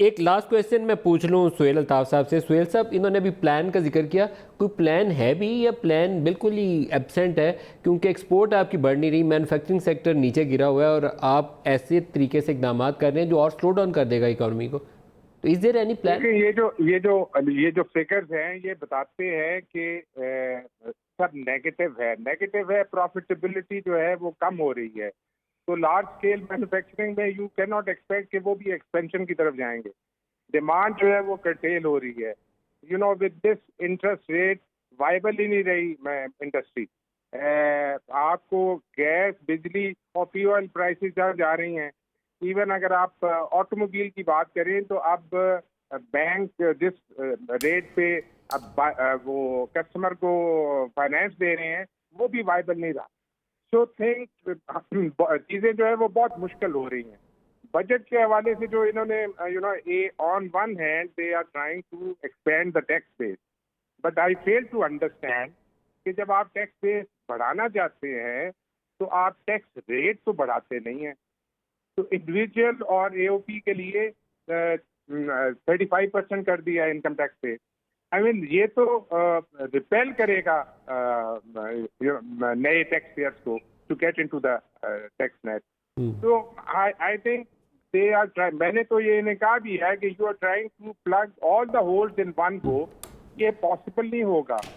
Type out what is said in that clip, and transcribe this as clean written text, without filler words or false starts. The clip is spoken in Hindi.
एक लास्ट क्वेश्चन मैं पूछ लूँ सुहेल अल्ताफ साहब से। सुहेल साहब, इन्होंने अभी प्लान का जिक्र किया, कोई प्लान है भी या प्लान बिल्कुल ही एब्सेंट है? क्योंकि एक्सपोर्ट आपकी बढ़ नहीं रही, मैन्युफैक्चरिंग सेक्टर नीचे गिरा हुआ है और आप ऐसे तरीके से इकदाम कर रहे हैं जो और स्लो डाउन कर देगा इकोनॉमी को। तो इज देयर एनी प्लान? देखिए, ये जो फिगर्स हैं ये बताते हैं कि सब नेगेटिव है। प्रॉफिटेबिलिटी जो है वो कम हो रही है। तो लार्ज स्केल मैन्युफैक्चरिंग में यू कैन नॉट एक्सपेक्ट कि वो भी एक्सपेंशन की तरफ जाएंगे। डिमांड जो है वो कर्टेल हो रही है। With this interest rate viable ही नहीं रही इंडस्ट्री। आपको गैस, बिजली और फ्यूल प्राइसेस जा रही हैं। इवन अगर आप ऑटोमोबाइल की बात करें तो अब बैंक जिस रेट पे अब वो कस्टमर को फाइनेंस दे रहे हैं वो भी वाइबल नहीं रहा। सो थिंक चीजें जो है वो बहुत मुश्किल हो रही हैं। बजट के हवाले से जो इन्होंने on one hand they are trying to expand the tax base, but I fail to understand कि जब आप टैक्स बेस बढ़ाना चाहते हैं तो आप टैक्स रेट तो बढ़ाते नहीं हैं। तो इंडिविजुअल और एओपी के लिए 35% कर दिया इनकम टैक्स पे। आई मीन ये तो रिपेल करेगा नए टैक्स पेयर्स को to get into the tax net. तो I think they are trying, मैंने तो ये इन्हें कहा भी है कि you are trying to plug all the holes in one go. ये पॉसिबल नहीं होगा।